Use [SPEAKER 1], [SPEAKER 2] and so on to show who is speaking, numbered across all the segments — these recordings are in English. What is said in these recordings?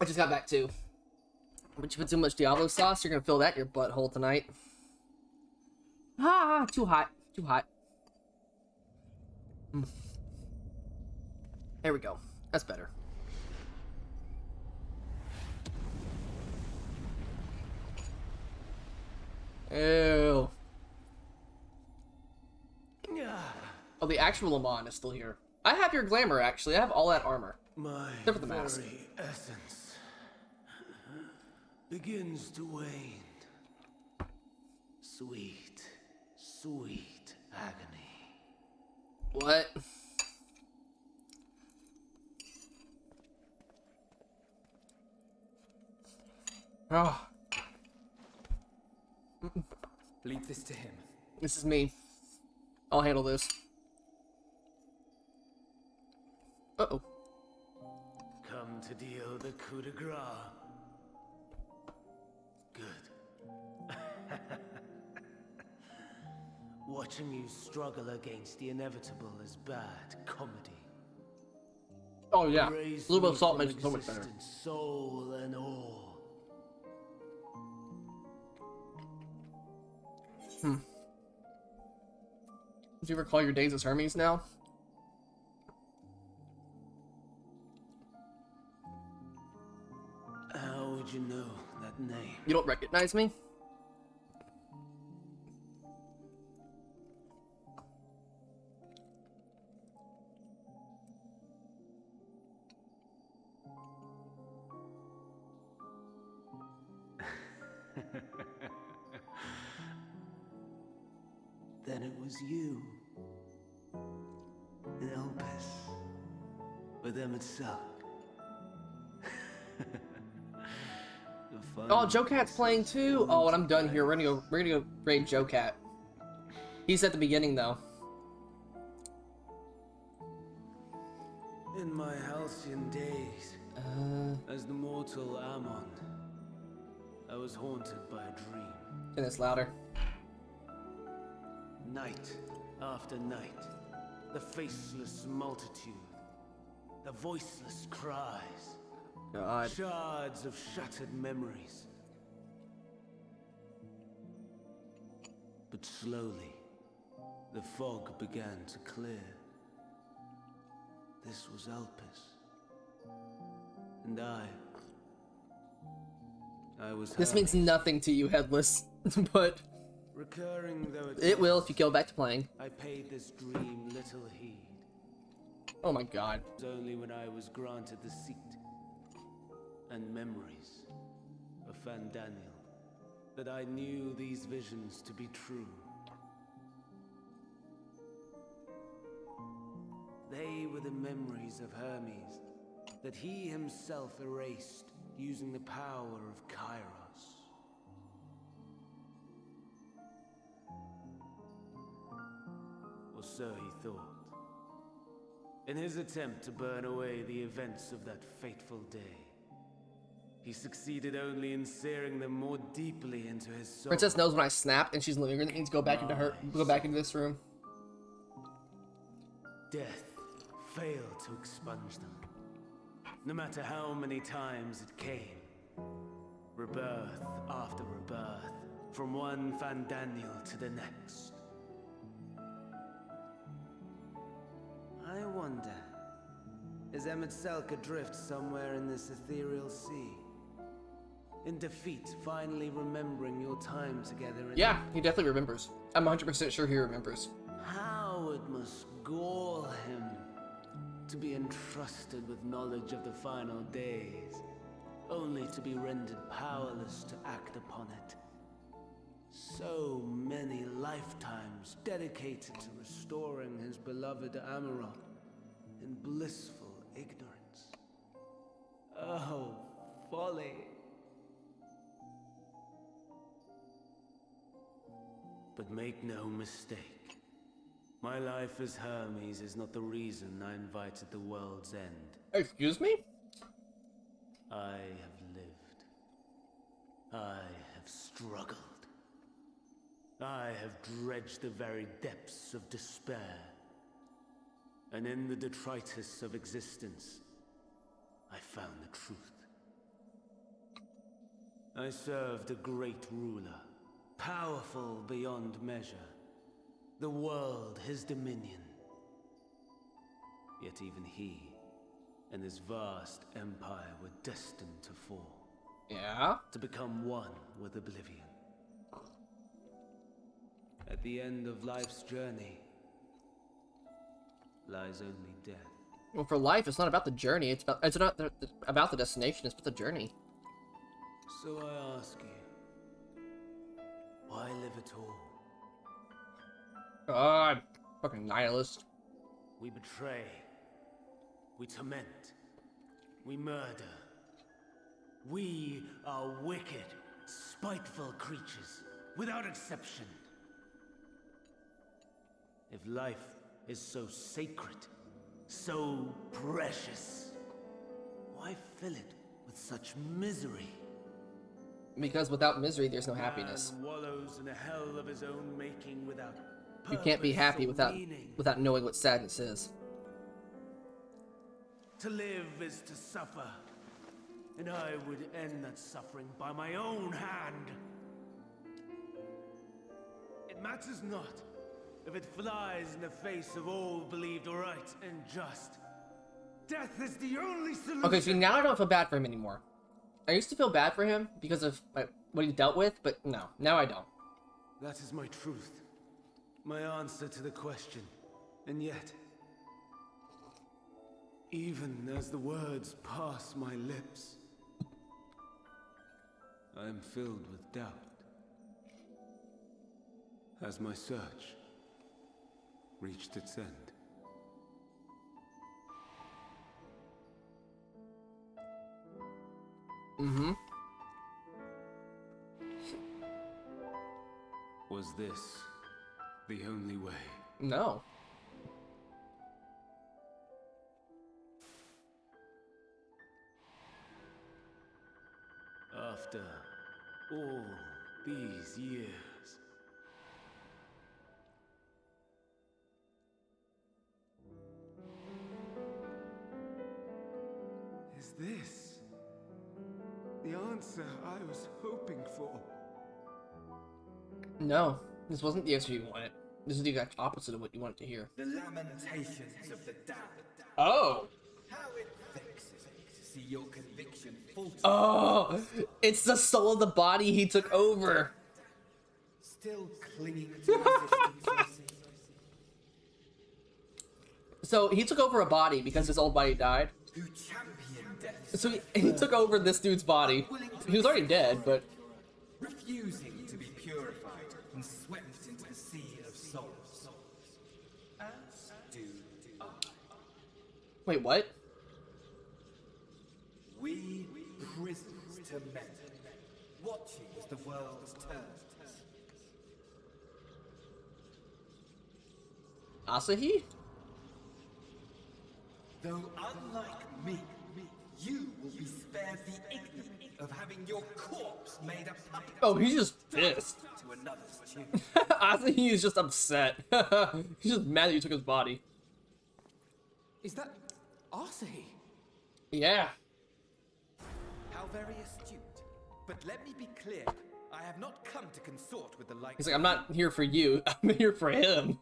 [SPEAKER 1] I just got back too. But you put too much Diablo sauce, you're gonna fill that in your butthole tonight. Ah, too hot. Too hot. There we go. That's better. Ew. Oh, the actual Lamont is still here. I have your glamour, actually. I have all that armor.
[SPEAKER 2] My
[SPEAKER 1] except for the mask.
[SPEAKER 2] very essence begins to wane. Sweet, sweet agony.
[SPEAKER 1] What? Oh.
[SPEAKER 3] Leave this to him.
[SPEAKER 1] This is me. I'll handle this. Uh-oh.
[SPEAKER 2] Come to deal the coup de grace. Good. Watching you struggle against the inevitable is bad comedy.
[SPEAKER 1] Oh, yeah. A
[SPEAKER 2] Raise
[SPEAKER 1] little bit
[SPEAKER 2] me
[SPEAKER 1] of salt
[SPEAKER 2] from
[SPEAKER 1] makes it so much better.
[SPEAKER 2] existence, soul and all.
[SPEAKER 1] Do you ever call your days as Hermes now?
[SPEAKER 2] How would you know that name?
[SPEAKER 1] You don't recognize me?
[SPEAKER 2] Then it was you. In Elpis. With Emmet-Selk.
[SPEAKER 1] Oh, Joe Cat's playing too? Oh, and I'm done here. We're gonna go raid Joe Cat. He's at the beginning though.
[SPEAKER 2] In my halcyon days, as the mortal Ammon, I was haunted by a dream.
[SPEAKER 1] Turn this louder.
[SPEAKER 2] Night after night, the faceless multitude, the voiceless cries,
[SPEAKER 1] God.
[SPEAKER 2] shards of shattered memories. But slowly, the fog began to clear. This was Elpis. And I was
[SPEAKER 1] This means
[SPEAKER 2] Hermes.
[SPEAKER 1] nothing to you, Headless. But
[SPEAKER 2] Recurring though
[SPEAKER 1] it will if you go back to playing.
[SPEAKER 2] I paid this dream little heed.
[SPEAKER 1] Oh my god.
[SPEAKER 2] It was only when I was granted the seat and memories of Fandaniel that I knew these visions to be true. They were the memories of Hermes that he himself erased using the power of Kairos. Or so he thought. In his attempt to burn away the events of that fateful day, he succeeded only in searing them more deeply into his soul.
[SPEAKER 1] Princess knows when I snapped and she's in the living room. That means go back into this room.
[SPEAKER 2] Death failed to expunge them. No matter how many times it came. Rebirth after rebirth, from one Fandaniel to the next. I wonder, is Emmet-Selk adrift somewhere in this ethereal sea? In defeat, finally remembering your time together in...
[SPEAKER 1] Yeah, he definitely remembers. I'm 100% sure he remembers.
[SPEAKER 2] How it must gall him to be entrusted with knowledge of the final days, only to be rendered powerless to act upon it. So many lifetimes dedicated to restoring his beloved Amarok in blissful ignorance. Oh, folly. But make no mistake, my life as Hermes is not the reason I invited the world's end.
[SPEAKER 1] Excuse me?
[SPEAKER 2] I have lived. I have struggled. I have dredged the very depths of despair. And in the detritus of existence, I found the truth. I served a great ruler, powerful beyond measure. The world his dominion. Yet even he and his vast empire were destined to fall.
[SPEAKER 1] Yeah?
[SPEAKER 2] To become one with oblivion. At the end of life's journey lies only death.
[SPEAKER 1] Well, for life, it's not about the journey. It's not about the destination. It's about the journey.
[SPEAKER 2] So I ask you, why live at all?
[SPEAKER 1] God, fucking nihilist.
[SPEAKER 2] We betray. We torment. We murder. We are wicked, spiteful creatures, without exception. If life is so sacred, so precious, why fill it with such misery?
[SPEAKER 1] Because without misery, there's no happiness.
[SPEAKER 2] Man wallows in a hell of his own making without
[SPEAKER 1] You can't be
[SPEAKER 2] purpose
[SPEAKER 1] happy
[SPEAKER 2] or
[SPEAKER 1] without
[SPEAKER 2] meaning.
[SPEAKER 1] knowing what sadness is.
[SPEAKER 2] To live is to suffer, and I would end that suffering by my own hand. It matters not if it flies in the face of all believed right and just. Death is the only solution.
[SPEAKER 1] Okay, so now I don't feel bad for him anymore. I used to feel bad for him because of what he dealt with, but no, now I don't.
[SPEAKER 2] That is my truth, my answer to the question. And yet, even as the words pass my lips, I am filled with doubt. Has my search reached its end?
[SPEAKER 1] Mm-hmm.
[SPEAKER 2] Was this the only way?
[SPEAKER 1] No.
[SPEAKER 2] After all these years, is this the answer I was hoping for?
[SPEAKER 1] No. This wasn't the answer you wanted. This is the exact opposite of what you wanted to hear.
[SPEAKER 3] The lamentations of the damned.
[SPEAKER 1] Oh!
[SPEAKER 3] How it vexes me to see your conviction falter.
[SPEAKER 1] Oh! It's the soul of the body he took over!
[SPEAKER 3] Still clinging to resistance.
[SPEAKER 1] So, he took over a body because his old body died.
[SPEAKER 3] Who championed death.
[SPEAKER 1] So he took over this dude's body. He was already dead, but...
[SPEAKER 3] Refusing to be purified and swept into the sea of souls. As do I.
[SPEAKER 1] Wait, what?
[SPEAKER 3] We prisoners to men, watching as the world turns.
[SPEAKER 1] Asahi?
[SPEAKER 3] Though unlike me, you will be spared the ignominy of having your corpse made a puppet.
[SPEAKER 1] Oh, he's just pissed.
[SPEAKER 3] To another's tune.
[SPEAKER 1] Asahi is just upset. He's just mad that you took his body.
[SPEAKER 3] Is that Asahi?
[SPEAKER 1] Yeah.
[SPEAKER 3] How very astute. But let me be clear. I have not come to consort with the likes.
[SPEAKER 1] He's like, I'm not here for you. I'm here for him.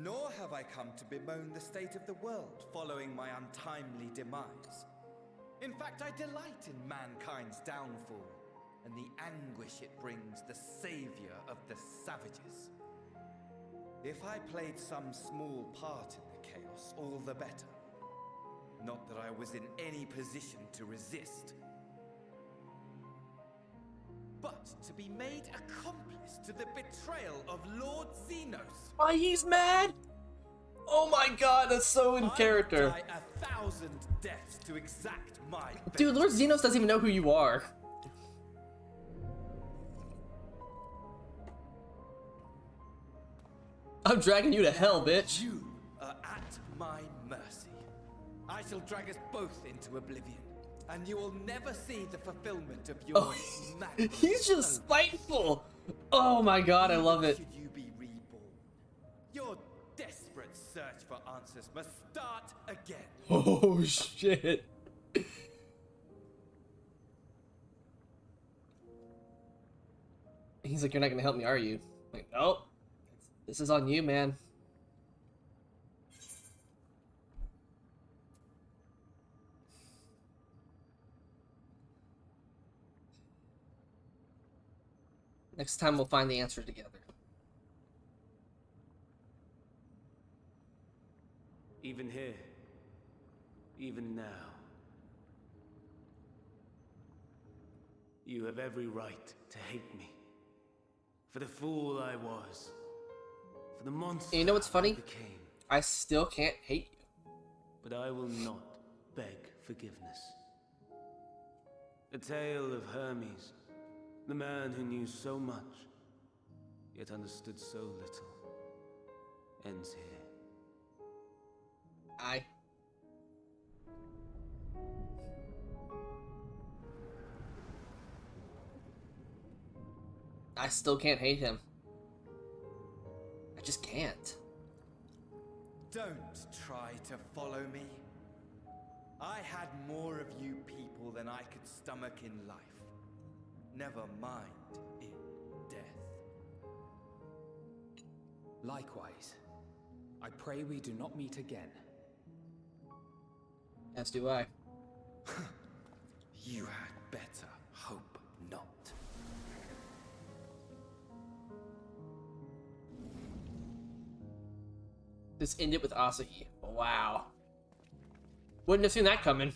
[SPEAKER 3] Nor have I come to bemoan the state of the world following my untimely demise. In fact, I delight in mankind's downfall and the anguish it brings the savior of the savages. If I played some small part in the chaos, all the better. Not that I was in any position to resist. But to be made accomplice to the betrayal of Lord Xenos.
[SPEAKER 1] Why he's mad? Oh my god, that's so in character.
[SPEAKER 3] I die 1,000 deaths to exact my
[SPEAKER 1] Dude, Lord Xenos doesn't even know who you are. I'm dragging you to hell, bitch.
[SPEAKER 3] You are at my mercy. I shall drag us both into oblivion, and you will never see the fulfillment of your
[SPEAKER 1] Oh,
[SPEAKER 3] madness.
[SPEAKER 1] he's just spiteful. Oh my god, I love it.
[SPEAKER 3] Should you be reborn, your desperate search for answers must start again.
[SPEAKER 1] Oh shit. He's like, you're not gonna help me, are you? I'm like, nope. This is on you, man. Next time we'll find the answer together.
[SPEAKER 2] Even here, even now, you have every right to hate me. For the fool I was. For the monster
[SPEAKER 1] And you know what's funny?
[SPEAKER 2] I became.
[SPEAKER 1] I still can't hate you.
[SPEAKER 2] But I will not beg forgiveness. The tale of Hermes, the man who knew so much, yet understood so little, ends here.
[SPEAKER 1] I still can't hate him. I just can't.
[SPEAKER 3] Don't try to follow me. I had more of you people than I could stomach in life. Never mind in death.
[SPEAKER 4] Likewise, I pray we do not meet again.
[SPEAKER 1] As do I.
[SPEAKER 3] You had better hope not.
[SPEAKER 1] This ended with Asahi. Wow. Wouldn't have seen that coming.